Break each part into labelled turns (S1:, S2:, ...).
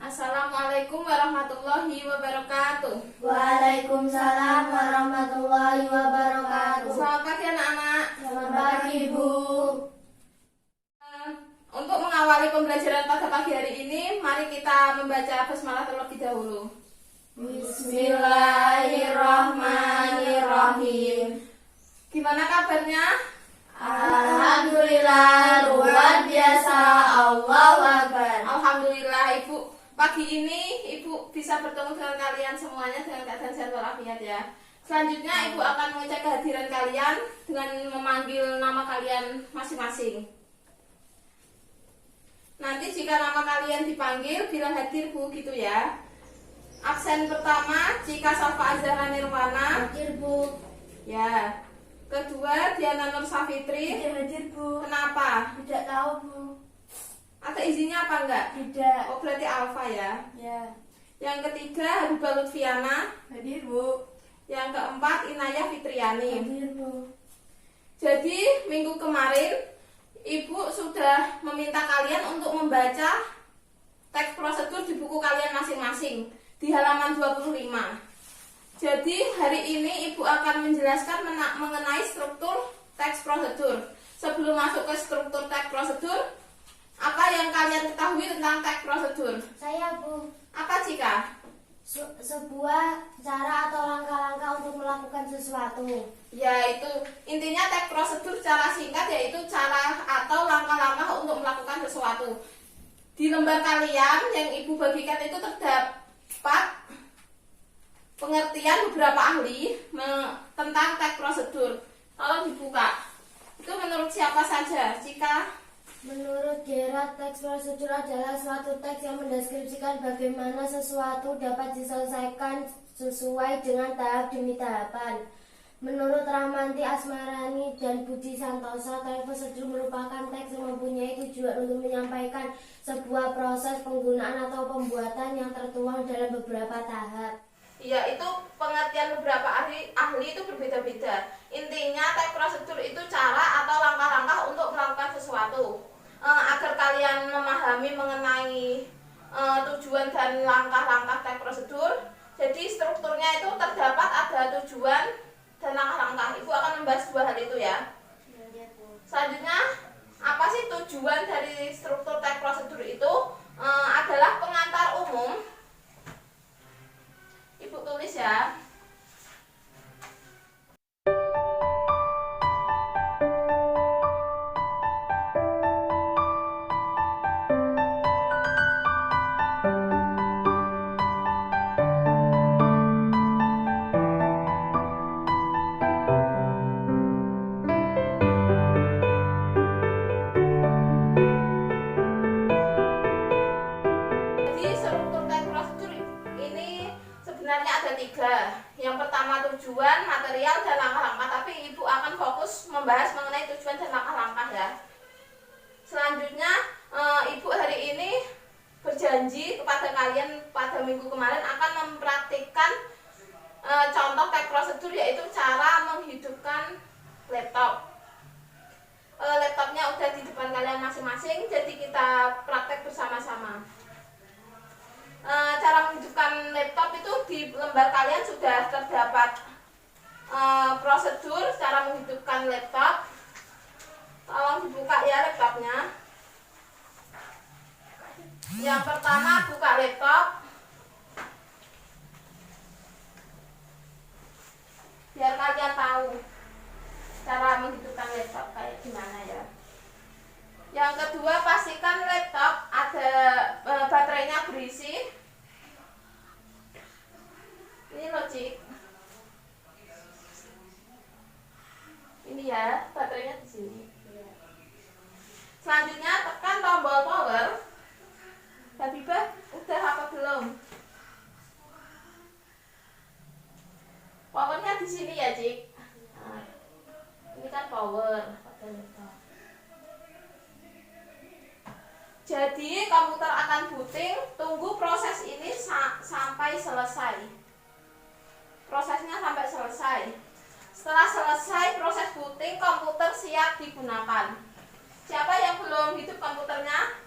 S1: Assalamualaikum warahmatullahi wabarakatuh.
S2: Waalaikumsalam warahmatullahi wabarakatuh.
S1: Selamat pagi anak-anak.
S2: Selamat pagi, Bu.
S1: Untuk mengawali pembelajaran pada pagi hari ini, mari kita membaca basmalah terlebih dahulu.
S2: Bismillahirrahmanirrahim.
S1: Gimana kabarnya?
S2: Alhamdulillah, luar biasa. Allahu Akbar.
S1: Alhamdulillah, Ibu. Pagi ini Ibu bisa bertemu dengan kalian semuanya dengan keadaan sehat walafiat ya. Selanjutnya Ibu akan mengecek kehadiran kalian dengan memanggil nama kalian masing-masing. Nanti jika nama kalian dipanggil, bilang hadir Bu gitu ya. Absen pertama jika Safa Azhara Nirwana.
S2: Hadir, Bu.
S1: Ya. Kedua Diana Nur Safitri.
S2: Hadir, Bu.
S1: Kenapa?
S2: Tidak tahu, Bu.
S1: Ada izinnya apa enggak?
S2: Tidak.
S1: Oh berarti Alfa ya.
S2: Ya.
S1: Yang ketiga Habibah Lutfiana.
S2: Hadir, Bu.
S1: Yang keempat Inayah Fitriani.
S2: Hadir, Bu.
S1: Jadi minggu kemarin Ibu sudah meminta kalian untuk membaca teks prosedur di buku kalian masing-masing di halaman 25. Jadi hari ini Ibu akan menjelaskan mengenai struktur teks prosedur. Sebelum masuk ke struktur teks prosedur, apa yang kalian ketahui tentang teks prosedur?
S2: Saya, Bu.
S1: Apa Cika?
S2: Sebuah cara atau langkah-langkah untuk melakukan sesuatu.
S1: Yaitu intinya teks prosedur secara singkat yaitu cara atau langkah-langkah untuk melakukan sesuatu. Di lembar kalian yang Ibu bagikan itu terdapat pengertian beberapa ahli tentang teks prosedur. Kalau dibuka, itu menurut siapa saja? Jika
S2: Menurut Gerard, teks prosedur adalah suatu teks yang mendeskripsikan bagaimana sesuatu dapat diselesaikan sesuai dengan tahap demi tahapan. Menurut Rahmanti Asmarani dan Budi Santoso, teks prosedur merupakan teks yang mempunyai tujuan untuk menyampaikan sebuah proses penggunaan atau pembuatan yang tertuang dalam beberapa tahap.
S1: ya itu pengertian beberapa ahli itu berbeda-beda. Intinya teks prosedur itu cara atau langkah-langkah untuk melakukan sesuatu. Agar kalian memahami mengenai tujuan dan langkah-langkah teks prosedur. Jadi strukturnya itu terdapat ada tujuan dan langkah-langkah. Ibu akan membahas dua hal itu ya. Selanjutnya, apa sih tujuan dari struktur teks prosedur itu? Adalah pengantar umum. Ibu tulis ya. Yang pertama tujuan, material, dan langkah-langkah. Tapi Ibu akan fokus membahas mengenai tujuan dan langkah-langkah ya. Selanjutnya Ibu hari ini berjanji kepada kalian pada minggu kemarin akan mempraktikkan contoh teks prosedur, yaitu cara menghidupkan laptop. Laptopnya udah di depan kalian masing-masing, jadi kita praktek bersama-sama. Cara menghidupkan laptop itu di lembar kalian sudah terdapat prosedur cara menghidupkan laptop. Tolong dibuka ya laptopnya. Yang pertama buka laptop. Biar kalian tahu cara menghidupkan laptop kayak gimana ya. Yang kedua, pastikan laptop ada baterainya berisi. Ini logik. Ini ya, baterainya di sini. Selanjutnya tekan tombol power. Habibah, udah apa belum? Powernya di sini ya, Cik. Nah, ini kan power pada laptop. Jadi komputer akan booting, tunggu proses ini sampai selesai. Prosesnya sampai selesai. Setelah selesai proses booting, komputer siap digunakan. Siapa yang belum hidup komputernya?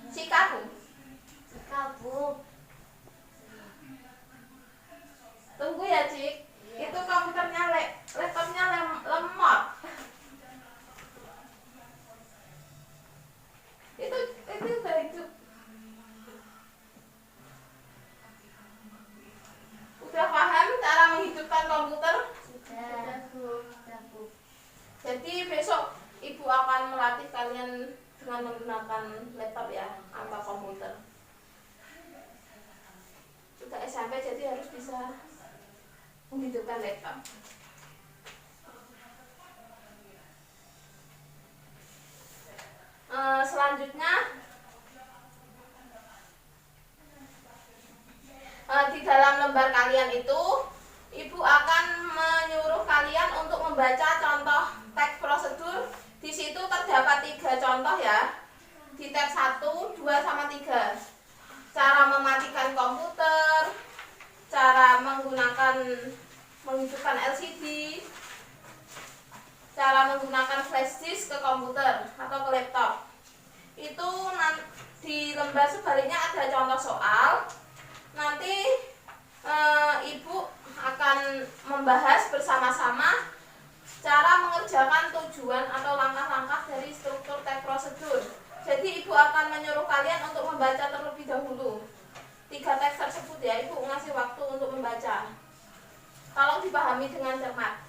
S1: Cika, Bu.
S2: Cika,
S1: bisa menghidupkan laptop. Selanjutnya di dalam lembar kalian itu Ibu akan menyuruh kalian untuk membaca contoh teks prosedur. Di situ terdapat 3 contoh ya. Di teks 1, 2, sama 3. Cara mematikan komputer, cara menghidupkan LCD, cara menggunakan flash disk ke komputer atau ke laptop. Itu di lembar sebaliknya ada contoh soal. Nanti Ibu akan membahas bersama-sama cara mengerjakan tujuan atau langkah-langkah dari struktur teks prosedur. Jadi Ibu akan menyuruh kalian untuk membaca terlebih dahulu 3 teks tersebut ya. Ibu ngasih waktu untuk membaca. Tolong dipahami dengan cermat.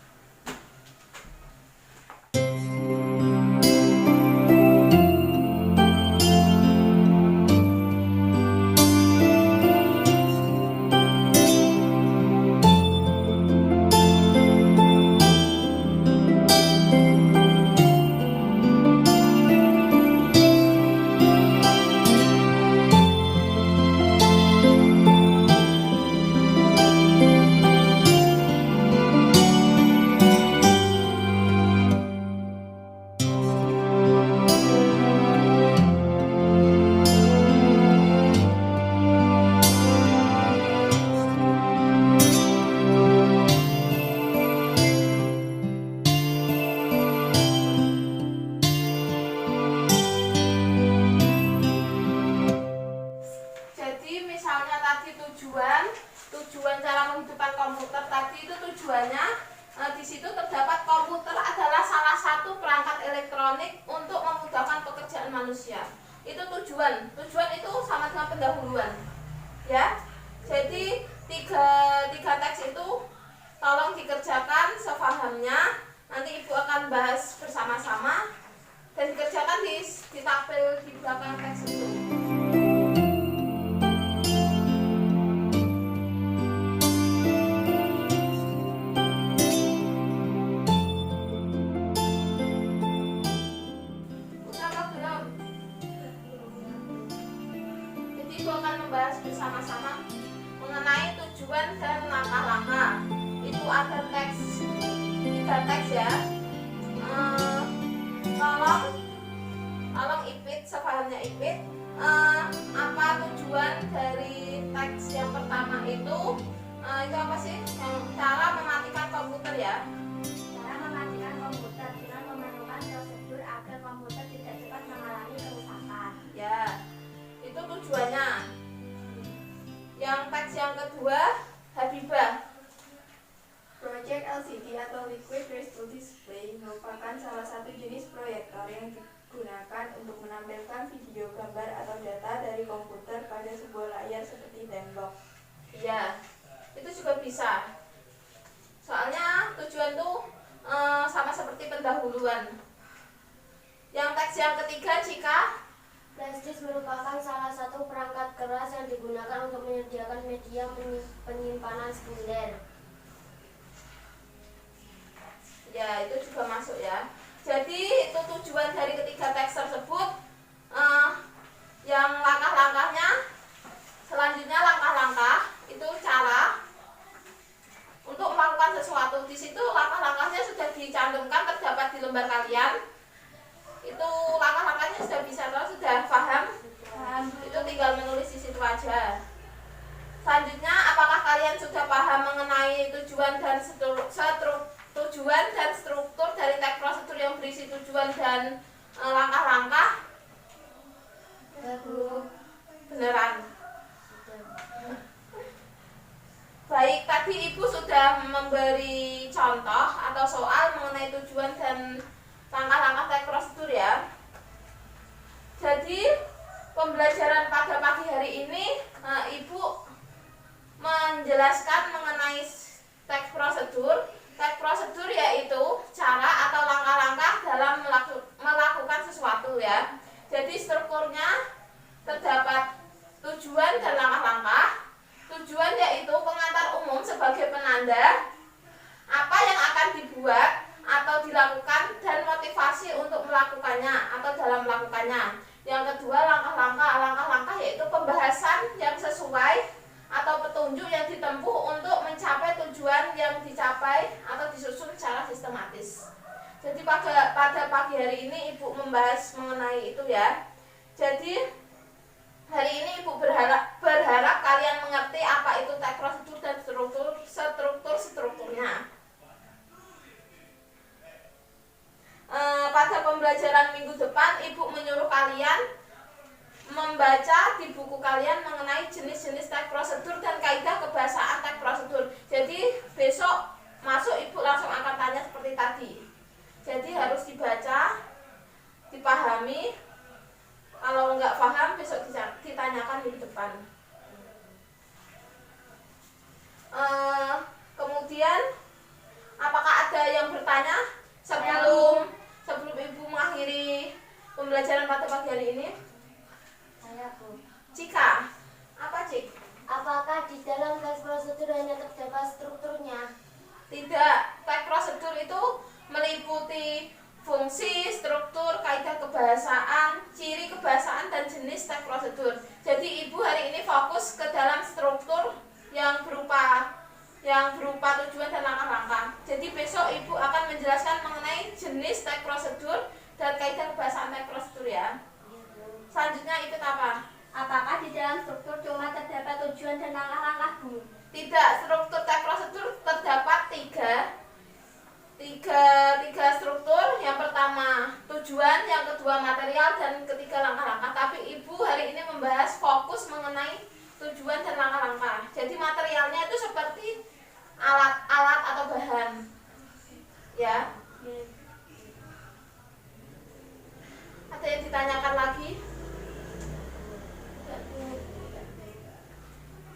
S1: Tujuan cara menghidupkan komputer tadi itu tujuannya di situ terdapat komputer adalah salah satu perangkat elektronik untuk memudahkan pekerjaan manusia. Itu tujuan. Tujuan itu sama dengan pendahuluan. Ya. Jadi tiga teks itu tolong dikerjakan sepahamnya. Nanti Ibu akan bahas bersama-sama dan dikerjakan di tabel di belakang teks itu. Ibu akan membahas bersama-sama mengenai tujuan dan langkah-langkah. Itu ada teks 3 teks ya. Tolong Ipit, sepahamnya Ipit. Apa tujuan dari teks yang pertama itu apa sih? Yang cara mematikan komputer ya.
S2: Cara mematikan komputer dengan memerlukan prosedur agar komputer tidak cepat mengalami kerusakan.
S1: Ya. Itu tujuannya. Yang teks yang kedua, Habibah.
S3: Proyek LCD atau Liquid Crystal Display merupakan salah satu jenis proyektor yang digunakan untuk menampilkan video, gambar, atau data dari komputer pada sebuah layar seperti tembok.
S1: Iya, itu juga bisa. Soalnya tujuan tuh sama seperti pendahuluan. Yang teks yang ketiga, jika
S2: Flash disk merupakan salah satu perangkat keras yang digunakan untuk menyediakan media penyimpanan sekunder.
S1: ya itu juga masuk ya. Jadi itu tujuan dari ketiga teks tersebut. Yang langkah-langkahnya, selanjutnya langkah-langkah itu cara untuk melakukan sesuatu. Di situ langkah-langkahnya sudah dicantumkan, terdapat di lembar kalian. Itu langkah-langkahnya sudah bisa tahu, sudah paham? Itu tinggal menulis di situ aja. Selanjutnya, apakah kalian sudah paham mengenai tujuan dan struktur dari teks prosedur yang berisi tujuan dan langkah-langkah? Beneran. Baik, tadi Ibu sudah memberi contoh atau soal mengenai tujuan dan langkah-langkah teks prosedur ya. Jadi pembelajaran pada pagi hari ini Ibu menjelaskan mengenai teks prosedur. Teks prosedur yaitu cara atau langkah-langkah dalam melakukan sesuatu ya. Jadi strukturnya terdapat tujuan dan langkah-langkah. Tujuan yaitu pengantar umum pembahasan yang sesuai atau petunjuk yang ditempuh untuk mencapai tujuan yang dicapai atau disusun secara sistematis. Jadi pada pagi hari ini Ibu membahas mengenai itu ya. Jadi hari ini Ibu berharap kalian mengerti apa itu teks prosedur dan strukturnya. Pada pembelajaran minggu depan Ibu menyuruh kalian membaca di buku kalian mengenai jenis-jenis teks prosedur dan kaidah kebahasaan teks prosedur. Jadi besok masuk Ibu langsung akan tanya seperti tadi. Jadi harus dibaca, dipahami. Kalau nggak paham besok ditanyakan minggu depan. Kemudian apakah ada yang bertanya sebelum Ibu mengakhiri pembelajaran pada pagi hari ini? Cika, apa Cik?
S2: Apakah di dalam teks prosedur hanya terdapat strukturnya?
S1: Tidak, teks prosedur itu meliputi fungsi, struktur, kaidah kebahasaan, ciri kebahasaan, dan jenis teks prosedur. Jadi Ibu hari ini fokus ke dalam struktur yang berupa tujuan dan langkah-langkah. Jadi besok Ibu akan menjelaskan mengenai jenis teks prosedur dan kaidah kebahasaan teks prosedur ya. Selanjutnya ikut apa?
S3: Apakah di dalam struktur cuma terdapat tujuan dan langkah-langkah, Bu?
S1: Tidak, struktur teks prosedur terdapat tiga struktur. Yang pertama tujuan, yang kedua material, dan ketiga langkah-langkah. Tapi Ibu hari ini membahas fokus mengenai tujuan dan langkah-langkah. Jadi materialnya itu seperti alat-alat atau bahan. Ya. Ada yang ditanyakan lagi?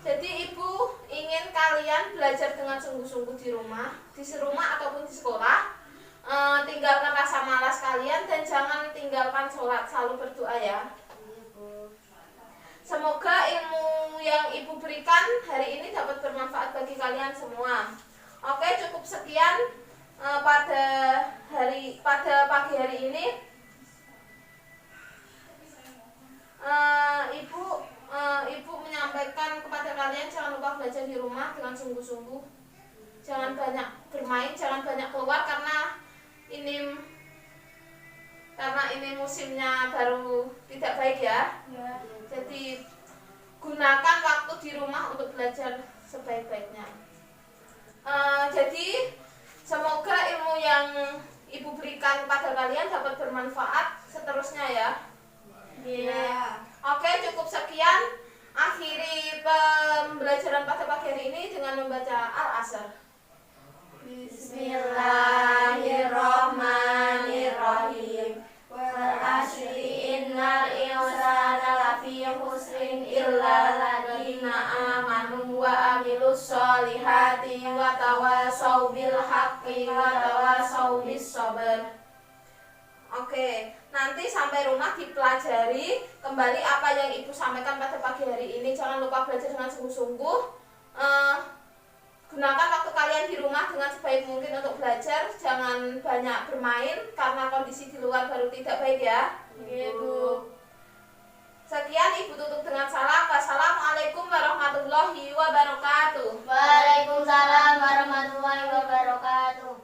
S1: Jadi Ibu ingin kalian belajar dengan sungguh-sungguh di rumah ataupun di sekolah. Tinggalkan rasa malas kalian dan jangan tinggalkan sholat, selalu berdoa ya. Semoga ilmu yang Ibu berikan hari ini dapat bermanfaat bagi kalian semua. Oke, cukup sekian pada pagi hari ini. Ibu menyampaikan kepada kalian jangan lupa belajar di rumah dengan sungguh-sungguh. Jangan banyak bermain, jangan banyak keluar karena ini musimnya baru tidak baik ya. Jadi gunakan waktu di rumah untuk belajar sebaik-baiknya. Jadi semoga ilmu yang Ibu berikan kepada kalian dapat bermanfaat seterusnya ya. Oke, cukup sekian. Akhiri pembelajaran pada pagi hari ini dengan membaca Al-Asr. Bismillahirrahmanirrahim. Wal asri innal insana lafi khusrin illa alladziina aamanu wa amilus sholihati wa tawashaw bil haqqi wa tawashaw bis sabr. Oke, nanti sampai rumah dipelajari kembali apa yang Ibu sampaikan pada pagi hari ini. Jangan lupa belajar dengan sungguh-sungguh. Gunakan waktu kalian di rumah dengan sebaik mungkin untuk belajar. Jangan banyak bermain karena kondisi di luar baru tidak baik ya. Ibu. Sekian Ibu tutup dengan salam. Wassalamualaikum warahmatullahi wabarakatuh.
S2: Waalaikumsalam warahmatullahi wabarakatuh.